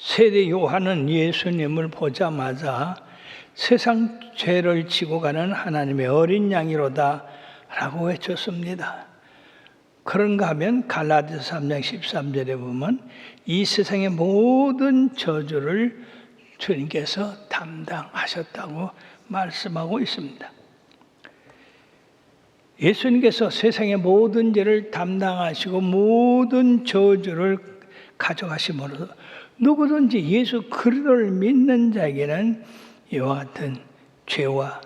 세례 요한은 예수님을 보자마자 세상 죄를 지고 가는 하나님의 어린 양이로다 라고 외쳤습니다. 그런가 하면 갈라디아서 3장 13절에 보면 이 세상의 모든 저주를 주님께서 담당하셨다고 말씀하고 있습니다. 예수님께서 세상의 모든 죄를 담당하시고 모든 저주를 가져가심으로 누구든지 예수 그리스도를 믿는 자에게는 이와 같은 죄와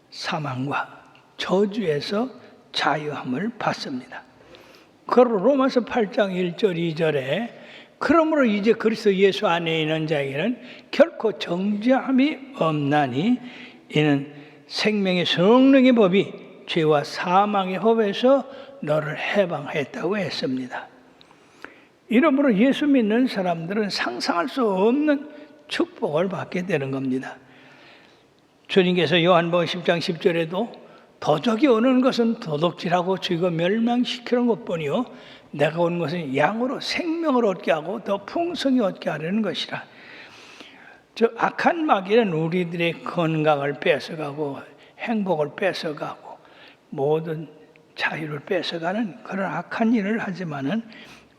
사망과 저주에서 자유함을 받습니다. 그러므로 로마서 8장 1절 2절에 그러므로 이제 그리스도 예수 안에 있는 자에게는 결코 정죄함이 없나니 이는 생명의 성령의 법이 죄와 사망의 법에서 너를 해방했다고 했습니다. 이러므로 예수 믿는 사람들은 상상할 수 없는 축복을 받게 되는 겁니다. 주님께서 요한복음 10장 10절에도 도적이 오는 것은 도둑질하고 죽이고 멸망시키는 것뿐이요 내가 온 것은 양으로 생명을 얻게 하고 더 풍성히 얻게 하려는 것이라. 저 악한 마귀는 우리들의 건강을 뺏어가고 행복을 뺏어가고 모든 자유를 뺏어가는 그런 악한 일을 하지만은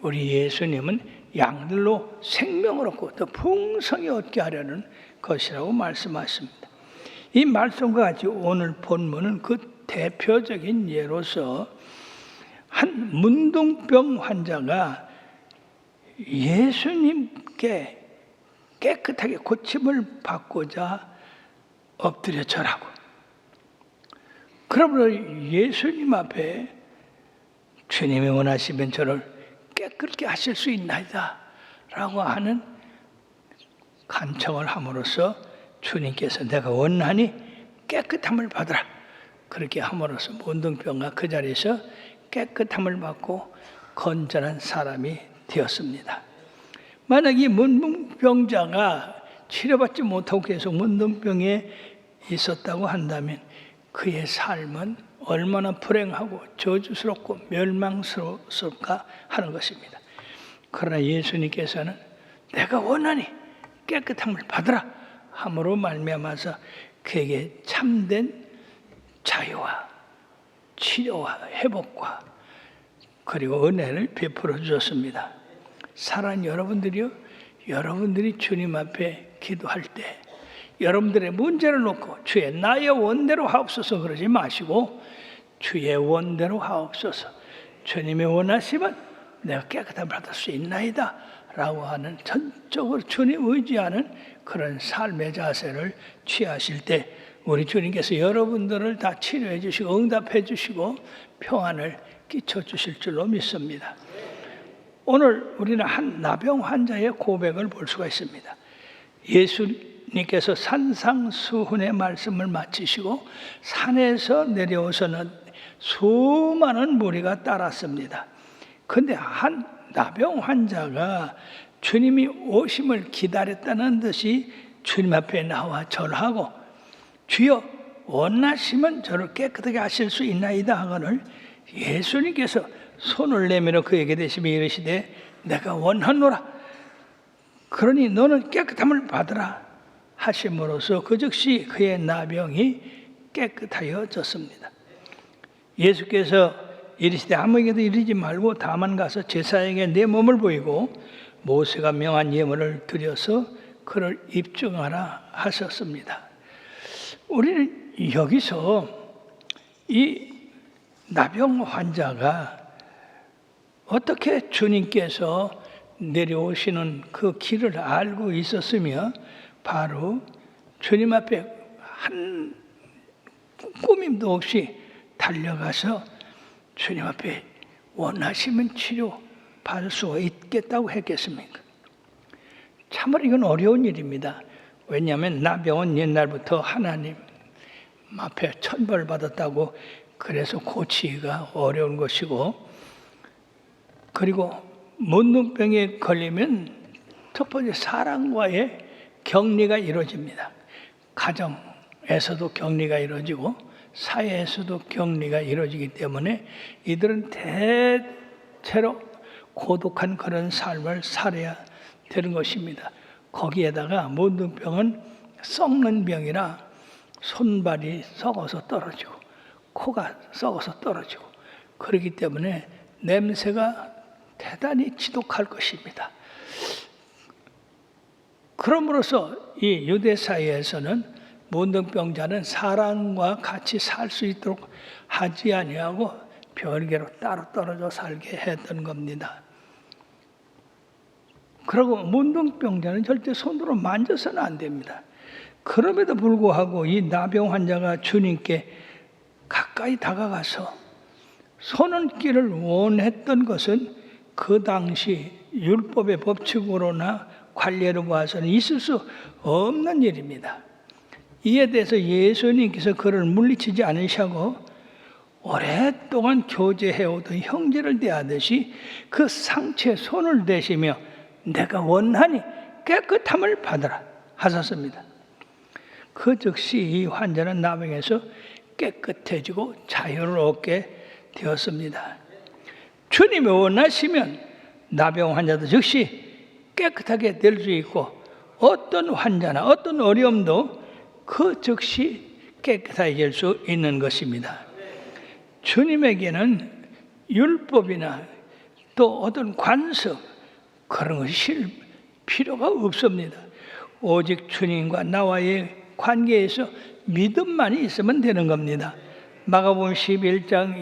우리 예수님은 양들로 생명을 얻고 더 풍성히 얻게 하려는 것이라고 말씀하십니다. 이 말씀과 같이 오늘 본문은 그 대표적인 예로서 한 문둥병 환자가 예수님께 깨끗하게 고침을 받고자 엎드려 절하고 그러므로 예수님 앞에 주님이 원하시면 저를 깨끗게 하실 수 있나이다 라고 하는 간청을 함으로써 주님께서 내가 원하니 깨끗함을 받으라 그렇게 함으로써 문둥병과 그 자리에서 깨끗함을 받고 건전한 사람이 되었습니다. 만약 이 문둥병자가 치료받지 못하고 계속 문둥병에 있었다고 한다면 그의 삶은 얼마나 불행하고 저주스럽고 멸망스러울까 하는 것입니다. 그러나 예수님께서는 내가 원하니 깨끗함을 받으라 함으로 말미암아서 그에게 참된 자유와 치료와 회복과 그리고 은혜를 베풀어 주셨습니다. 사랑하는 여러분들이요, 여러분들이 주님 앞에 기도할 때 여러분들의 문제를 놓고 주의 나의 원대로 하옵소서 그러지 마시고 주의 원대로 하옵소서 주님이 원하시면 내가 깨끗함을 받을 수 있나이다 라고 하는 전적으로 주님 의지하는 그런 삶의 자세를 취하실 때 우리 주님께서 여러분들을 다 치료해 주시고 응답해 주시고 평안을 끼쳐 주실 줄로 믿습니다. 오늘 우리는 한 나병 환자의 고백을 볼 수가 있습니다. 예수님께서 산상수훈의 말씀을 마치시고 산에서 내려오서는 수많은 무리가 따랐습니다. 그런데 한 나병 환자가 주님이 오심을 기다렸다는 듯이 주님 앞에 나와 절하고 주여 원하시면 저를 깨끗하게 하실 수 있나이다 하거늘 예수님께서 손을 내밀어 그에게 대시며 이르시되 내가 원하노라 그러니 너는 깨끗함을 받으라 하심으로써 그 즉시 그의 나병이 깨끗하여졌습니다. 예수께서 이르시되 아무에게도 이르지 말고 다만 가서 제사장에게 내 몸을 보이고 모세가 명한 예물을 드려서 그를 입증하라 하셨습니다. 우리는 여기서 이 나병 환자가 어떻게 주님께서 내려오시는 그 길을 알고 있었으며 바로 주님 앞에 한 꾸밈도 없이 달려가서 주님 앞에 원하시면 치료 받을 수가 있겠다고 했겠습니까? 참으로 이건 어려운 일입니다. 왜냐하면 나병은 옛날부터 하나님 앞에 천벌을 받았다고 그래서 고치기가 어려운 것이고 그리고 문둥병에 걸리면 첫 번째 사랑과의 격리가 이루어집니다. 가정에서도 격리가 이루어지고 사회에서도 격리가 이루어지기 때문에 이들은 대체로 고독한 그런 삶을 살아야 되는 것입니다. 거기에다가 문둥병은 썩는 병이라 손발이 썩어서 떨어지고 코가 썩어서 떨어지고 그렇기 때문에 냄새가 대단히 지독할 것입니다. 그러므로서 이 유대 사회에서는 문둥병자는 사람과 같이 살 수 있도록 하지 아니하고 별개로 따로 떨어져 살게 했던 겁니다. 그리고 문둥병자는 절대 손으로 만져서는 안 됩니다. 그럼에도 불구하고 이 나병 환자가 주님께 가까이 다가가서 손을 원했던 것은 그 당시 율법의 법칙으로나 관례로 봐서는 있을 수 없는 일입니다. 이에 대해서 예수님께서 그를 물리치지 않으시고 오랫동안 교제해오던 형제를 대하듯이 그 상처에 손을 대시며 내가 원하니 깨끗함을 받으라 하셨습니다. 그 즉시 이 환자는 나병에서 깨끗해지고 자유를 얻게 되었습니다. 주님이 원하시면 나병 환자도 즉시 깨끗하게 될 수 있고 어떤 환자나 어떤 어려움도 그 즉시 깨끗해질 수 있는 것입니다. 주님에게는 율법이나 또 어떤 관습 그런 것이 필요가 없습니다. 오직 주님과 나와의 관계에서 믿음만이 있으면 되는 겁니다. 마가복음 11장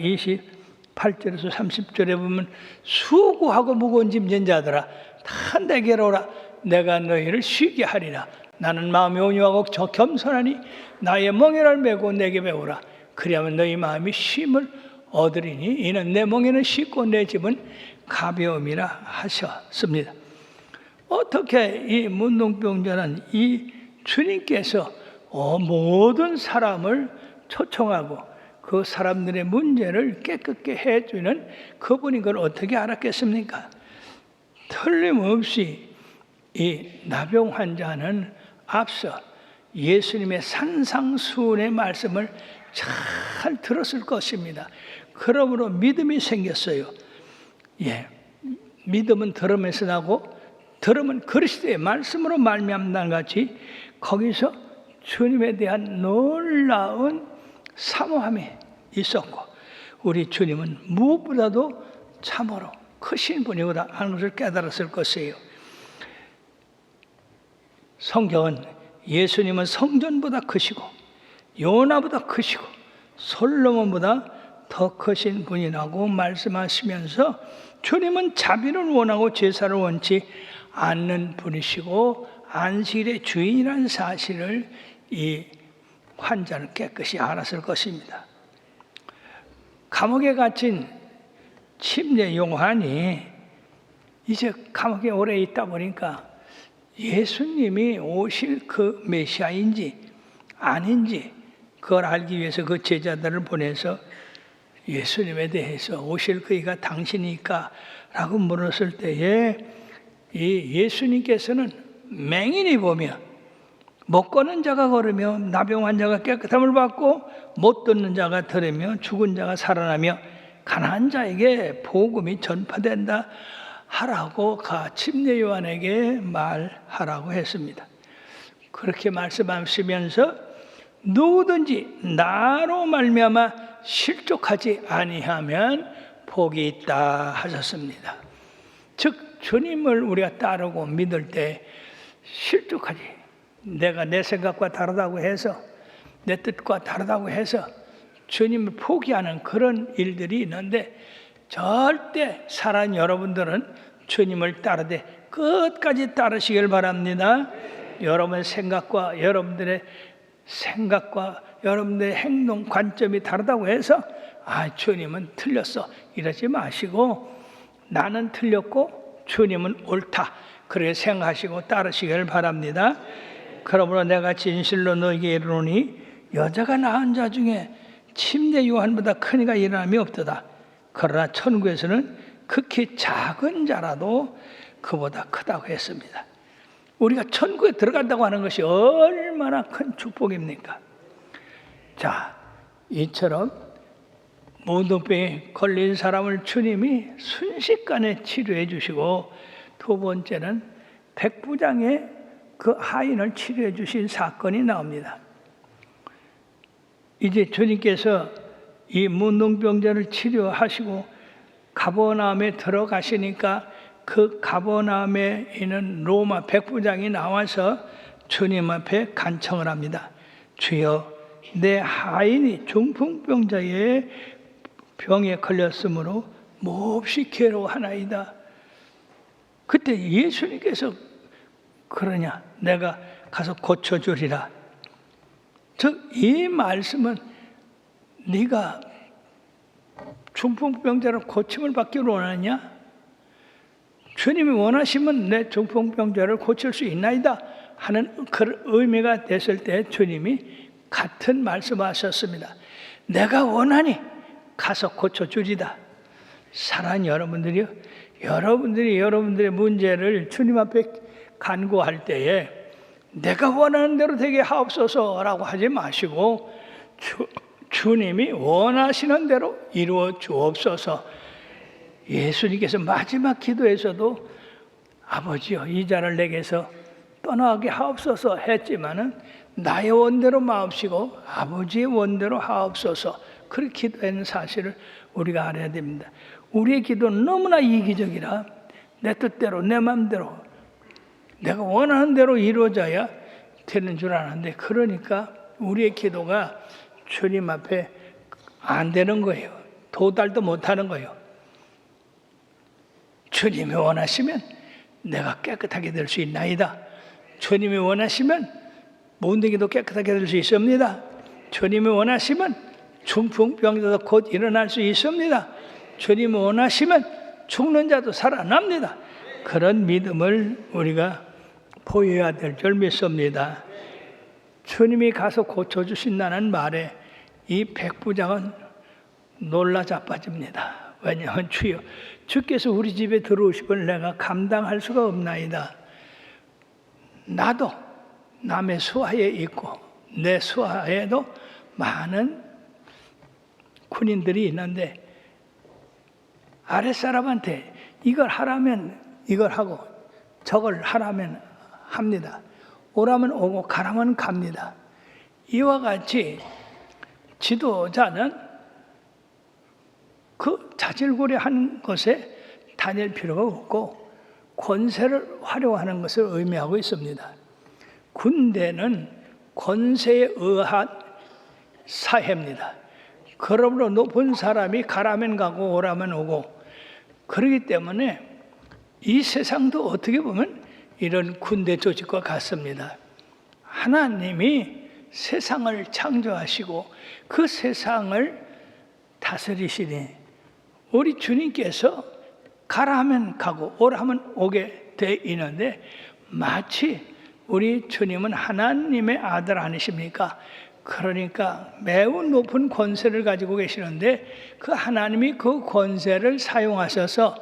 28절에서 30절에 보면 수고하고 무거운 짐진 자들아 다 내게로 오라 내가 너희를 쉬게 하리라. 나는 마음이 온유하고 겸손하니 나의 멍에를 메고 내게 배우라. 그리하면 너희 마음이 쉼을 얻으리니 이는 내 멍에는 쉽고 내 짐은 가벼움이라 하셨습니다. 어떻게 이 문둥병자는 이 주님께서 모든 사람을 초청하고 그 사람들의 문제를 깨끗게 해주는 그분이 그걸 어떻게 알았겠습니까? 틀림없이 이 나병 환자는 앞서 예수님의 산상수훈의 말씀을 잘 들었을 것입니다. 그러므로 믿음이 생겼어요. 믿음은 들음에서 나고 들음은 그리스도의 말씀으로 말미암는 같이 거기서 주님에 대한 놀라운 사모함이 있었고 우리 주님은 무엇보다도 참으로 크신 분이구나 하는 것을 깨달았을 것이에요. 성경은 예수님은 성전보다 크시고 요나보다 크시고 솔로몬보다 더 크신 분이라고 말씀하시면서 주님은 자비를 원하고 제사를 원치 않는 분이시고 안식일의 주인이라는 사실을 이 환자는 깨끗이 알았을 것입니다. 감옥에 갇힌 침례 요한이 이제 감옥에 오래 있다 보니까 예수님이 오실 그 메시아인지 아닌지 그걸 알기 위해서 그 제자들을 보내서 예수님에 대해서 오실 그이가 당신이니까 라고 물었을 때에 이 예수님께서는 맹인이 보며 못 걷는 자가 걸으며 나병 환자가 깨끗함을 받고 못 듣는 자가 들으며 죽은 자가 살아나며 가난한 자에게 복음이 전파된다 하라고 침례 요한에게 말하라고 했습니다. 그렇게 말씀하시면서 누구든지 나로 말미암아 실족하지 아니하면 복이 있다 하셨습니다. 즉 주님을 우리가 따르고 믿을 때 실족하지 내가 내 생각과 다르다고 해서 내 뜻과 다르다고 해서 주님을 포기하는 그런 일들이 있는데 절대 사랑하는 여러분들은 주님을 따르되 끝까지 따르시길 바랍니다. 여러분의 생각과 여러분들의 행동 관점이 다르다고 해서 주님은 틀렸어 이러지 마시고 나는 틀렸고 주님은 옳다 그렇게 생각하시고 따르시길 바랍니다. 그러므로 내가 진실로 너에게 이르노니 여자가 낳은 자 중에 침례 요한보다 큰 이가 일어남이 없도다. 그러나 천국에서는 극히 작은 자라도 그보다 크다고 했습니다. 우리가 천국에 들어간다고 하는 것이 얼마나 큰 축복입니까? 자, 이처럼 문둥병에 걸린 사람을 주님이 순식간에 치료해 주시고 두 번째는 백부장의 그 하인을 치료해 주신 사건이 나옵니다. 이제 주님께서 이 문둥병자를 치료하시고 가버나움에 들어가시니까 그 가버나움에 있는 로마 백부장이 나와서 주님 앞에 간청을 합니다. 주여, 내 하인이 중풍병자의 병에 걸렸으므로 몹시 괴로워하나이다. 그때 예수님께서 그러냐, 내가 가서 고쳐주리라. 즉 이 말씀은 네가 중풍병자를 고침을 받기를 원하냐? 주님이 원하시면 내 중풍병자를 고칠 수 있나이다 하는 그 의미가 됐을 때 주님이 같은 말씀하셨습니다. 내가 원하니 가서 고쳐주리다. 사랑하는 여러분들이요, 여러분들이 여러분들의 문제를 주님 앞에 간구할 때에 내가 원하는 대로 되게 하옵소서라고 하지 마시고 주님이 원하시는 대로 이루어 주옵소서. 예수님께서 마지막 기도에서도 아버지여, 이 자를 내게서 떠나게 하옵소서 했지만은 나의 원대로 마옵시고 아버지의 원대로 하옵소서, 그렇게 기도하는 사실을 우리가 알아야 됩니다. 우리의 기도는 너무나 이기적이라 내 뜻대로 내 마음대로 내가 원하는 대로 이루어져야 되는 줄 아는데, 그러니까 우리의 기도가 주님 앞에 안 되는 거예요. 도달도 못하는 거예요. 주님이 원하시면 내가 깨끗하게 될 수 있나이다. 주님이 원하시면 몽둥이도 깨끗하게 될 수 있습니다. 주님이 원하시면 중풍병자도 곧 일어날 수 있습니다. 주님이 원하시면 죽는 자도 살아납니다. 그런 믿음을 우리가 보여야 될 줄 믿습니다. 주님이 가서 고쳐주신다는 말에 이 백부장은 놀라 자빠집니다. 왜냐하면 주여, 주께서 우리 집에 들어오시면 내가 감당할 수가 없나이다. 나도 남의 수하에 있고 내 수하에도 많은 군인들이 있는데 아랫사람한테 이걸 하라면 이걸 하고 저걸 하라면 합니다. 오라면 오고 가라면 갑니다. 이와 같이 지도자는 그 자질구레한 것에 다닐 필요가 없고 권세를 활용하는 것을 의미하고 있습니다. 군대는 권세에 의한 사회입니다. 그러므로 높은 사람이 가라면 가고 오라면 오고, 그렇기 때문에 이 세상도 어떻게 보면 이런 군대 조직과 같습니다. 하나님이 세상을 창조하시고 그 세상을 다스리시니 우리 주님께서 가라 하면 가고 오라 하면 오게 돼 있는데, 마치 우리 주님은 하나님의 아들 아니십니까? 그러니까 매우 높은 권세를 가지고 계시는데 그 하나님이 그 권세를 사용하셔서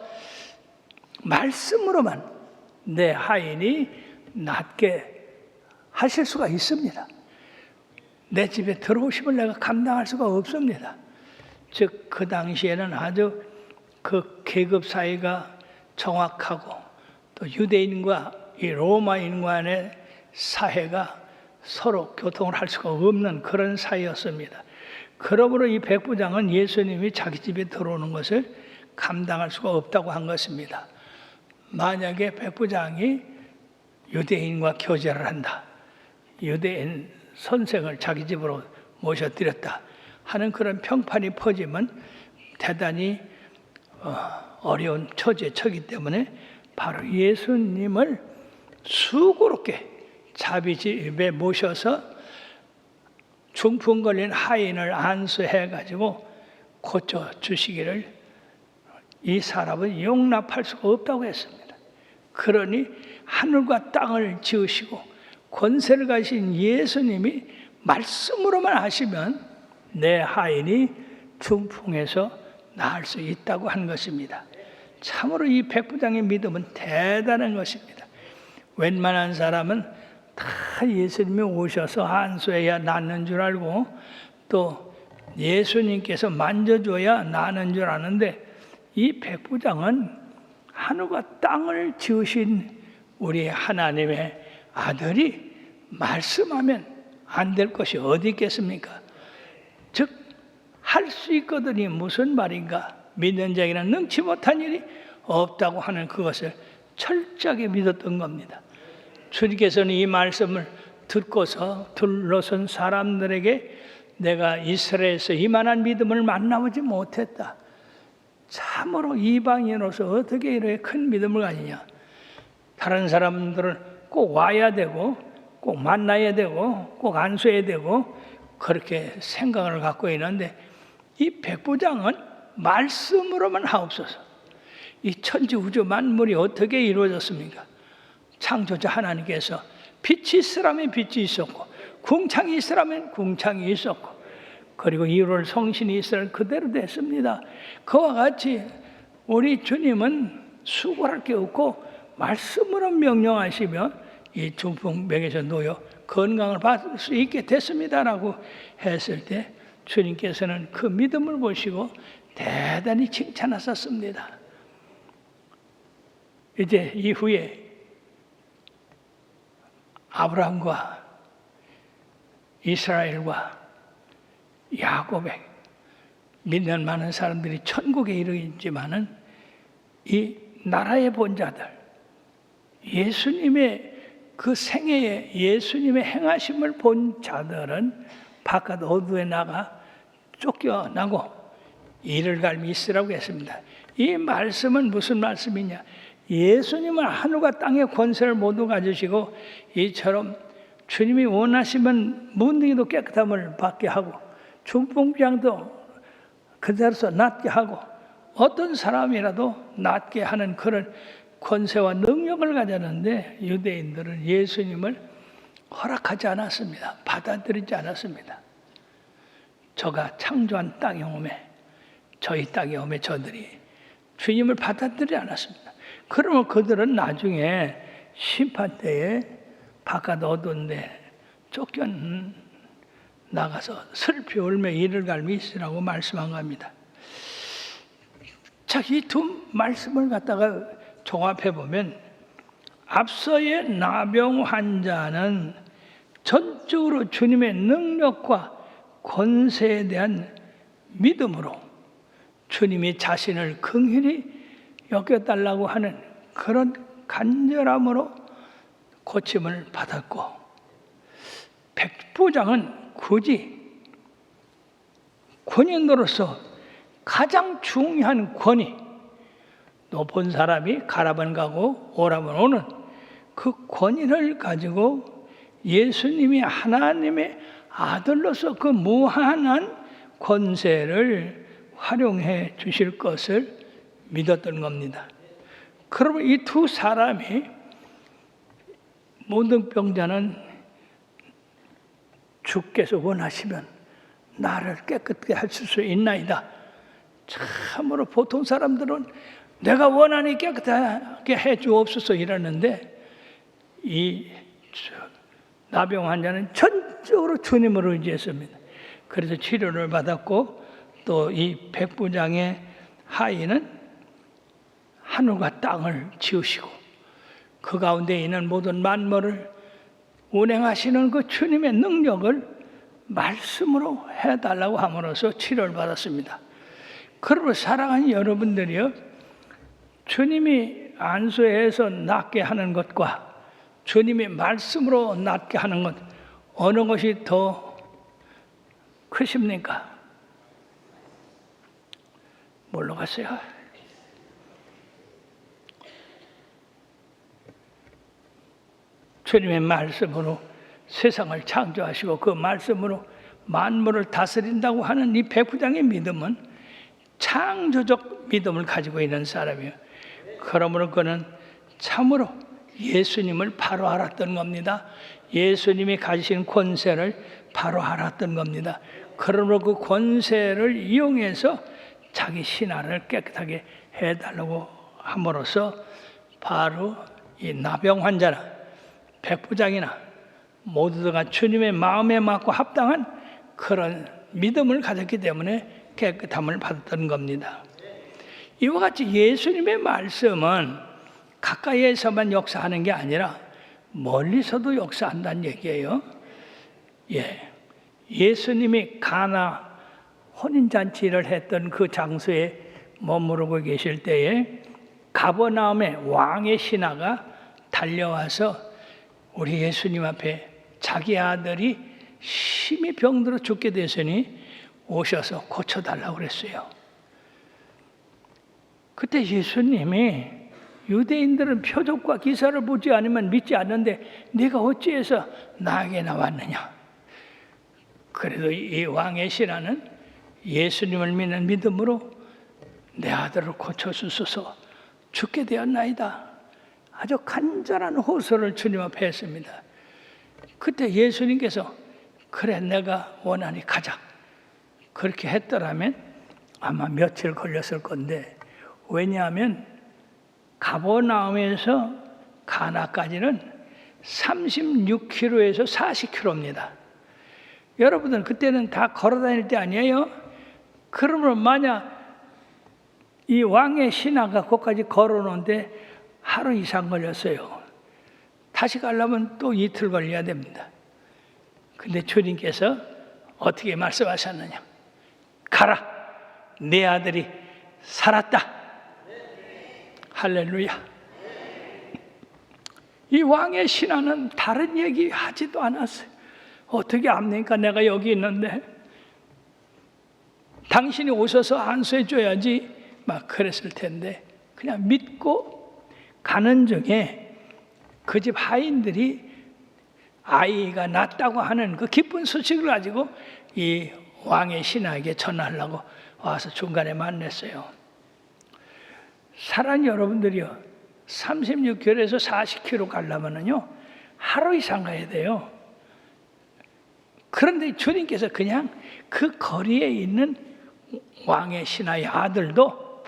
말씀으로만 내 하인이 낫게 하실 수가 있습니다. 내 집에 들어오시면 내가 감당할 수가 없습니다. 즉 그 당시에는 아주 그 계급 사이가 정확하고 또 유대인과 이 로마인 간의 사회가 서로 교통을 할 수가 없는 그런 사이였습니다. 그러므로 이 백부장은 예수님이 자기 집에 들어오는 것을 감당할 수가 없다고 한 것입니다. 만약에 백부장이 유대인과 교제를 한다, 유대인 선생을 자기 집으로 모셔드렸다 하는 그런 평판이 퍼지면 대단히 어려운 처지에 처기 때문에 바로 예수님을 수고롭게 자기 집에 모셔서 중풍 걸린 하인을 안수해가지고 고쳐주시기를 이 사람은 용납할 수가 없다고 했습니다. 그러니 하늘과 땅을 지으시고 권세를 가진 예수님이 말씀으로만 하시면 내 하인이 중풍에서 나을 수 있다고 한 것입니다. 참으로 이 백부장의 믿음은 대단한 것입니다. 웬만한 사람은 다 예수님이 오셔서 안수해야 낫는 줄 알고 또 예수님께서 만져줘야 나는 줄 아는데, 이 백부장은 하늘과 땅을 지으신 우리 하나님의 아들이 말씀하면 안 될 것이 어디 있겠습니까? 즉 할 수 있거든이 무슨 말인가? 믿는 자에게는 능치 못한 일이 없다고 하는 그것을 철저하게 믿었던 겁니다. 주님께서는 이 말씀을 듣고서 둘러선 사람들에게 내가 이스라엘에서 이만한 믿음을 만나보지 못했다. 참으로 이방인으로서 어떻게 이렇게 큰 믿음을 가지냐. 다른 사람들은 꼭 와야 되고 꼭 만나야 되고 꼭 안수해야 되고 그렇게 생각을 갖고 있는데 이 백부장은 말씀으로만 하옵소서. 이 천지 우주 만물이 어떻게 이루어졌습니까? 창조자 하나님께서 빛이 있으라면 빛이 있었고 궁창이 있으라면 궁창이 있었고 그리고 이룰 성신이 있으라면 그대로 됐습니다. 그와 같이 우리 주님은 수고할 게 없고 말씀으로 명령하시며 이 중풍병에서 놓여 건강을 받을 수 있게 됐습니다라고 했을 때 주님께서는 그 믿음을 보시고 대단히 칭찬하셨습니다. 이제 이후에 아브라함과 이스라엘과 야곱의 믿는 많은 사람들이 천국에 이르겠지만은 이 나라의 본자들 예수님의 그 생애에 예수님의 행하심을 본 자들은 바깥 어두에 나가 쫓겨나고 이를 갈미 있으라고 했습니다. 이 말씀은 무슨 말씀이냐? 예수님은 하늘과 땅의 권세를 모두 가지시고 이처럼 주님이 원하시면 문둥이도 깨끗함을 받게 하고 중풍병도 그대로서 낫게 하고 어떤 사람이라도 낫게 하는 그런 권세와 능력을 가졌는데 유대인들은 예수님을 허락하지 않았습니다. 받아들이지 않았습니다. 저가 창조한 땅에 오매 저희 땅에 오매 저들이 주님을 받아들이지 않았습니다. 그러면 그들은 나중에 심판 때에 바깥 어두운데 쫓겨 나가서 슬피 울며 이를 갈미 있으라고 말씀한 겁니다. 자, 이 두 말씀을 갖다가 종합해 보면 앞서의 나병 환자는 전적으로 주님의 능력과 권세에 대한 믿음으로 주님이 자신을 긍휼히 여겨달라고 하는 그런 간절함으로 고침을 받았고 백부장은 굳이 권인으로서 가장 중요한 권위 높은 사람이 가라면 가고 오라면 오는 그 권위를 가지고 예수님이 하나님의 아들로서 그 무한한 권세를 활용해 주실 것을 믿었던 겁니다. 그러면 이 두 사람이 모든 병자는 주께서 원하시면 나를 깨끗게 하실 수 있나이다. 참으로 보통 사람들은 내가 원하니 깨끗하게 해 주옵소서 이러는데 이 나병 환자는 전적으로 주님을 의지했습니다. 그래서 치료를 받았고 또 이 백부장의 하인은 하늘과 땅을 지으시고 그 가운데 있는 모든 만물을 운행하시는 그 주님의 능력을 말씀으로 해달라고 함으로써 치료를 받았습니다. 그러므로 사랑하는 여러분들이요, 주님이 안수해서 낫게 하는 것과 주님이 말씀으로 낫게 하는 것 어느 것이 더 크십니까? 뭘로 갔어요? 주님의 말씀으로 세상을 창조하시고 그 말씀으로 만물을 다스린다고 하는 이 백부장의 믿음은 창조적 믿음을 가지고 있는 사람이에요. 그러므로 그는 참으로 예수님을 바로 알았던 겁니다. 예수님이 가지신 권세를 바로 알았던 겁니다. 그러므로 그 권세를 이용해서 자기 신하를 깨끗하게 해달라고 함으로써 바로 이 나병 환자나 백부장이나 모두가 주님의 마음에 맞고 합당한 그런 믿음을 가졌기 때문에 깨끗함을 받았던 겁니다. 이와 같이 예수님의 말씀은 가까이에서만 역사하는 게 아니라 멀리서도 역사한다는 얘기예요. 예수님이 가나 혼인잔치를 했던 그 장소에 머무르고 계실 때에 가버나움의 왕의 신하가 달려와서 우리 예수님 앞에 자기 아들이 심히 병들어 죽게 되시니 오셔서 고쳐달라고 그랬어요. 그때 예수님이 유대인들은 표적과 기사를 보지 않으면 믿지 않는데 네가 어찌해서 나에게 나왔느냐. 그래도 이 왕의 신하는 예수님을 믿는 믿음으로 내 아들을 고쳐주소서 죽게 되었나이다. 아주 간절한 호소를 주님 앞에 했습니다. 그때 예수님께서 그래 내가 원하니 가자. 그렇게 했더라면 아마 며칠 걸렸을 건데 왜냐하면 가버나움에서 가나까지는 36km에서 40km입니다. 여러분들 그때는 다 걸어 다닐 때 아니에요? 그러면 만약 이 왕의 신하가 거기까지 걸어오는데 하루 이상 걸렸어요. 다시 가려면 또 이틀 걸려야 됩니다. 근데 주님께서 어떻게 말씀하셨느냐? 가라! 내 아들이 살았다! 할렐루야! 이 왕의 신하는 다른 얘기 하지도 않았어요. 어떻게 압니까? 내가 여기 있는데 당신이 오셔서 안수해 줘야지 막 그랬을 텐데 그냥 믿고 가는 중에 그 집 하인들이 아이가 낳았다고 하는 그 기쁜 소식을 가지고 이 왕의 신하에게 전하려고 와서 중간에 만났어요. 사랑하는 여러분들이요, 36km에서 40km 가려면요 하루 이상 가야 돼요. 그런데 주님께서 그냥 그 거리에 있는 왕의 신하의 아들도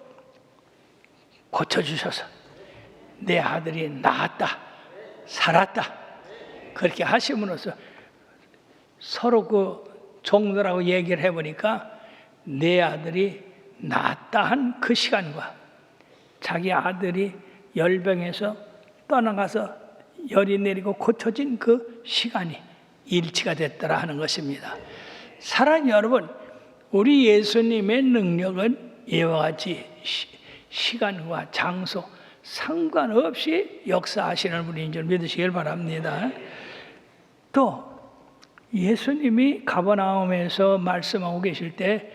고쳐주셔서 내 아들이 나았다, 살았다 그렇게 하심으로써 서로 그 종들하고 얘기를 해보니까 내 아들이 나았다 한 그 시간과 자기 아들이 열병에서 떠나가서 열이 내리고 고쳐진 그 시간이 일치가 됐더라 하는 것입니다. 사랑하는 여러분, 우리 예수님의 능력은 이와 같이 시간과 장소 상관없이 역사하시는 분인 줄 믿으시길 바랍니다. 또 예수님이 가버나움에서 말씀하고 계실 때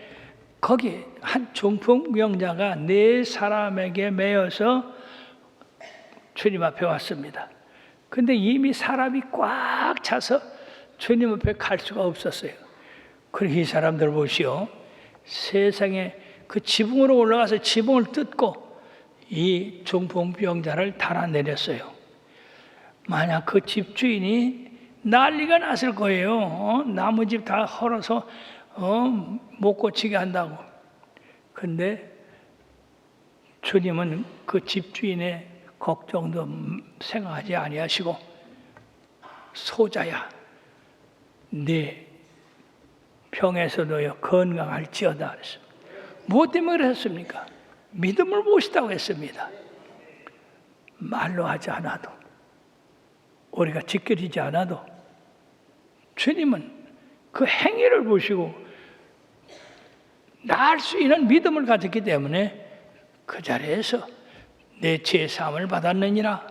거기 한 중풍병자가 4사람에게 매여서 주님 앞에 왔습니다. 근데 이미 사람이 꽉 차서 주님 앞에 갈 수가 없었어요. 그래서 이 사람들 보시오, 세상에 그 지붕으로 올라가서 지붕을 뜯고 이 중풍병자를 달아내렸어요. 만약 그 집주인이 난리가 났을 거예요. 나무 집 다 헐어서 못 고치게 한다고. 근데 주님은 그 집주인의 걱정도 생각하지 아니하시고 소자야, 네 병에서도요 건강할지어다 그랬습니다. 무엇 때문에 그랬습니까? 믿음을 보시다고 했습니다. 말로 하지 않아도, 우리가 지켜지지 않아도 주님은 그 행위를 보시고 나을 수 있는 믿음을 가졌기 때문에 그 자리에서 내 죄 사함을 받았느니라.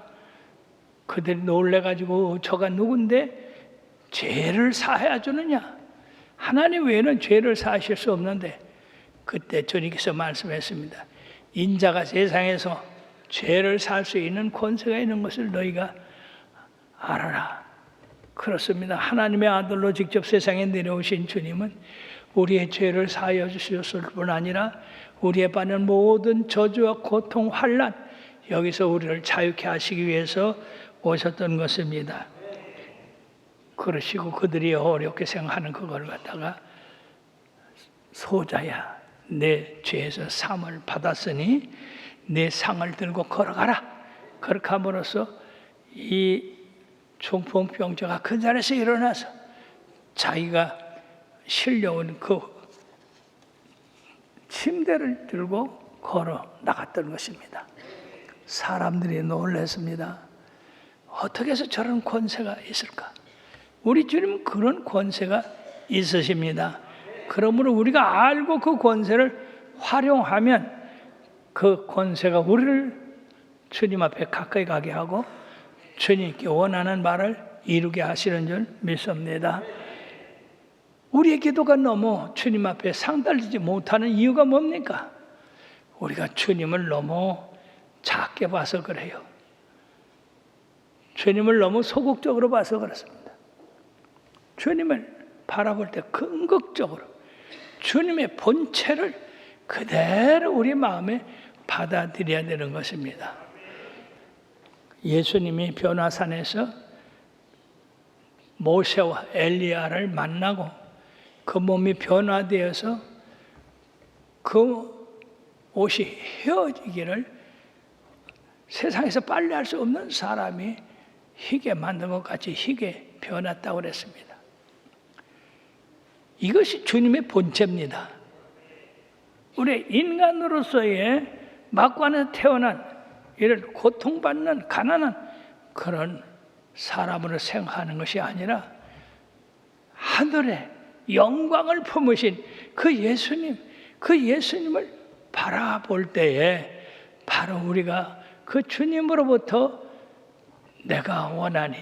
그들이 놀래가지고 저가 누군데 죄를 사해 주느냐? 하나님 외에는 죄를 사하실 수 없는데 그때 주님께서 말씀했습니다. 인자가 세상에서 죄를 살 수 있는 권세가 있는 것을 너희가 알아라. 그렇습니다. 하나님의 아들로 직접 세상에 내려오신 주님은 우리의 죄를 사하여 주셨을 뿐 아니라 우리의 받는 모든 저주와 고통, 환난, 여기서 우리를 자유케 하시기 위해서 오셨던 것입니다. 그러시고 그들이 어렵게 생각하는 그걸 갖다가 소자야, 내 죄에서 사함을 받았으니 내 상을 들고 걸어가라. 그렇게 함으로써 이 중풍병자가 그 자리에서 일어나서 자기가 실려온 그 침대를 들고 걸어 나갔던 것입니다. 사람들이 놀랐습니다. 어떻게 해서 저런 권세가 있을까? 우리 주님은 그런 권세가 있으십니다. 그러므로 우리가 알고 그 권세를 활용하면 그 권세가 우리를 주님 앞에 가까이 가게 하고 주님께 원하는 말을 이루게 하시는 줄 믿습니다. 우리의 기도가 너무 주님 앞에 상달되지 못하는 이유가 뭡니까? 우리가 주님을 너무 작게 봐서 그래요. 주님을 너무 소극적으로 봐서 그렇습니다. 주님을 바라볼 때 긍극적으로 주님의 본체를 그대로 우리 마음에 받아들여야 되는 것입니다. 예수님이 변화산에서 모세와 엘리야를 만나고 그 몸이 변화되어서 그 옷이 휘어지기를 세상에서 빨래할 수 없는 사람이 희게 만든 것 같이 희게 변했다고 그랬습니다. 이것이 주님의 본체입니다. 우리 인간으로서의 막관에 태어난 이런 고통받는 가난한 그런 사람으로 생각하는 것이 아니라 하늘의 영광을 품으신 그 예수님을 바라볼 때에 바로 우리가 그 주님으로부터 내가 원하니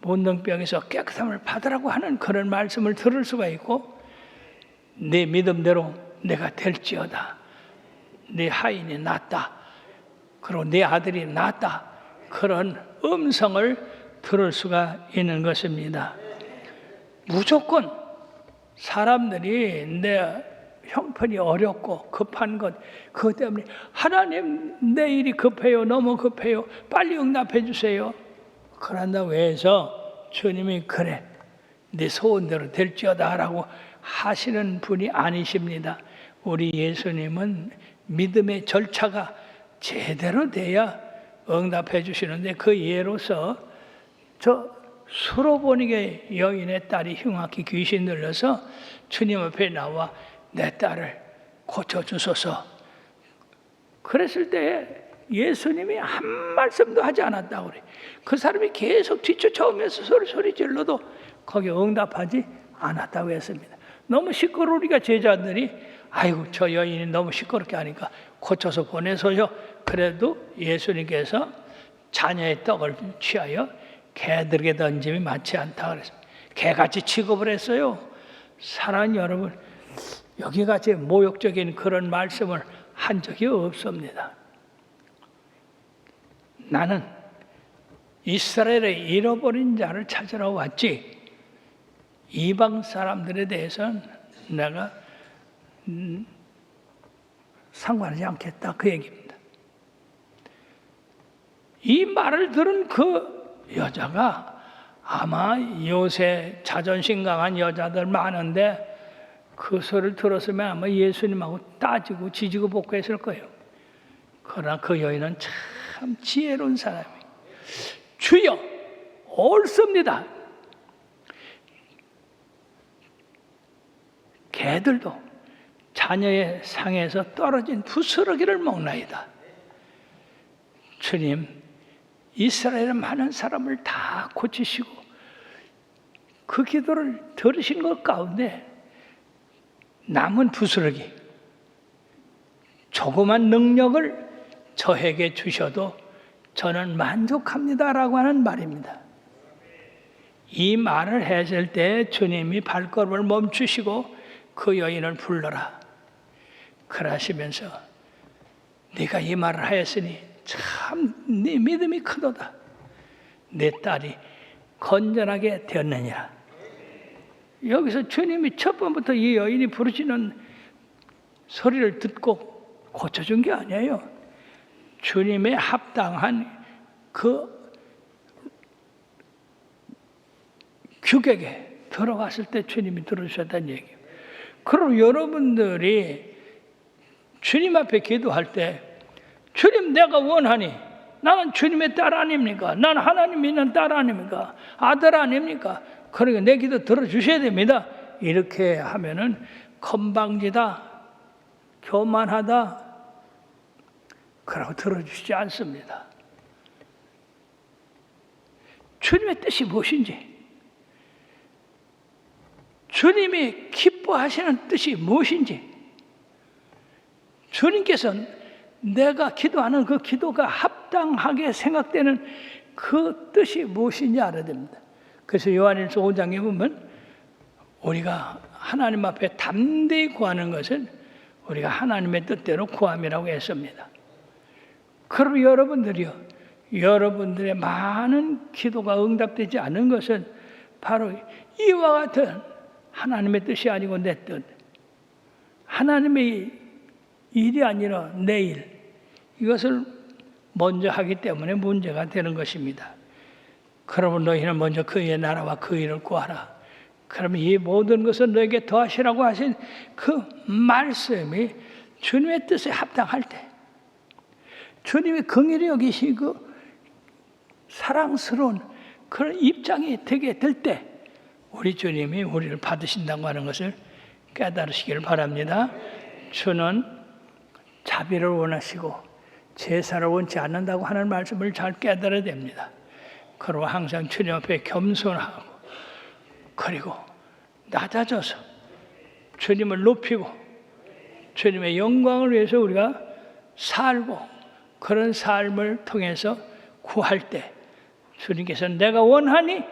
문둥병에서 깨끗함을 받으라고 하는 그런 말씀을 들을 수가 있고 네 믿음대로 내가 될지어다. 네 하인이 낫다. 그리고 네 아들이 낫다. 그런 음성을 들을 수가 있는 것입니다. 무조건 사람들이 내 형편이 어렵고 급한 것 그것 때문에 하나님 내 일이 급해요. 너무 급해요. 빨리 응답해 주세요. 그런다고 해서 주님이 그래 네 소원대로 될지어다 라고 하시는 분이 아니십니다. 우리 예수님은 믿음의 절차가 제대로 돼야 응답해 주시는데 그 예로서 저 수로보니게 여인의 딸이 흉악히 귀신 들려서 주님 앞에 나와 내 딸을 고쳐주소서. 그랬을 때 예수님이 한 말씀도 하지 않았다고 그래. 그 사람이 계속 뒤쫓아오면서 소리 질러도 거기에 응답하지 않았다고 했습니다. 너무 시끄러우니까 제자들이 아이고 저 여인이 너무 시끄럽게 하니까 고쳐서 보내소요. 그래도 예수님께서 자녀의 떡을 취하여 개들에게 던짐이 맞지 않다 그랬습니다. 개같이 취급을 했어요. 사랑하는 여러분, 여기같이 모욕적인 그런 말씀을 한 적이 없습니다. 나는 이스라엘의 잃어버린 자를 찾으러 왔지 이방 사람들에 대해서는 내가 상관하지 않겠다 그 얘기입니다. 이 말을 들은 그 여자가 아마 요새 자존심 강한 여자들 많은데 그 소리를 들었으면 아마 예수님하고 따지고 지지고 볶고했을 거예요. 그러나 그 여인은 참 지혜로운 사람이에요. 주여 옳습니다. 개들도 자녀의 상에서 떨어진 부스러기를 먹나이다. 주님, 이스라엘의 많은 사람을 다 고치시고 그 기도를 들으신 것 가운데 남은 부스러기, 조그만 능력을 저에게 주셔도 저는 만족합니다라고 하는 말입니다. 이 말을 했을 때 주님이 발걸음을 멈추시고 그 여인을 불러라. 그러시면서 네가 이 말을 하였으니 참 네 믿음이 크도다. 내 딸이 건전하게 되었느니라. 여기서 주님이 첫 번부터 이 여인이 부르시는 소리를 듣고 고쳐준 게 아니에요. 주님의 합당한 그 규격에 들어갔을 때 주님이 들어주셨다는 얘기예요. 그럼 여러분들이 주님 앞에 기도할 때 주님 내가 원하니 나는 주님의 딸 아닙니까? 나는 하나님 믿는 딸 아닙니까? 아들 아닙니까? 그러니까 내 기도 들어주셔야 됩니다. 이렇게 하면은 건방지다, 교만하다, 그러고 들어주시지 않습니다. 주님의 뜻이 무엇인지, 주님이 기뻐하시는 뜻이 무엇인지, 주님께서는 내가 기도하는 그 기도가 합당하게 생각되는 그 뜻이 무엇인지 알아야 됩니다. 그래서 요한일서 5장에 보면 우리가 하나님 앞에 담대히 구하는 것은 우리가 하나님의 뜻대로 구함이라고 했습니다. 그럼 여러분들의 많은 기도가 응답되지 않은 것은 바로 이와 같은 하나님의 뜻이 아니고 내 뜻, 하나님의 일이 아니라 내 일, 이것을 먼저 하기 때문에 문제가 되는 것입니다. 그러면 너희는 먼저 그의 나라와 그 일을 구하라. 그러면 이 모든 것을 너에게 더하시라고 하신 그 말씀이 주님의 뜻에 합당할 때, 주님이 긍휼히 여기시고 사랑스러운 그런 입장이 되게 될 때 우리 주님이 우리를 받으신다고 하는 것을 깨달으시기를 바랍니다. 주는 자비를 원하시고 제사를 원치 않는다고 하는 말씀을 잘 깨달아야 됩니다. 그리고 항상 주님 앞에 겸손하고 그리고 낮아져서 주님을 높이고 주님의 영광을 위해서 우리가 살고 그런 삶을 통해서 구할 때 주님께서 내가 원하니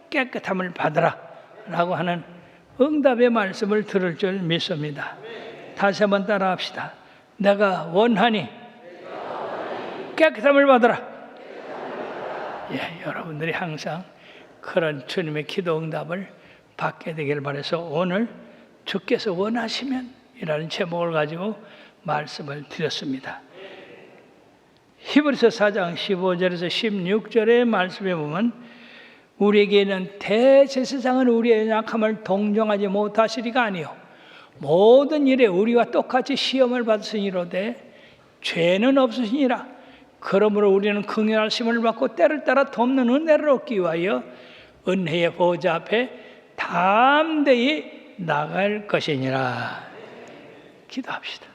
깨끗함을 받으라 라고 하는 응답의 말씀을 들을 줄 믿습니다. 다시 한번 따라 합시다. 내가 원하니 깨끗함을 받으라. 예, 여러분들이 항상 그런 주님의 기도 응답을 받게 되기를 바라서 오늘 주께서 원하시면 이라는 제목을 가지고 말씀을 드렸습니다. 히브리서 4장 15절에서 16절의 말씀에 보면 우리에게는 대제사장은 우리의 약함을 동정하지 못하시리가 아니요 모든 일에 우리와 똑같이 시험을 받으시니로되 죄는 없으시니라. 그러므로 우리는 긍휼하심을 받고 때를 따라 돕는 은혜를 얻기 위하여 은혜의 보좌 앞에 담대히 나갈 것이니라. 기도합시다.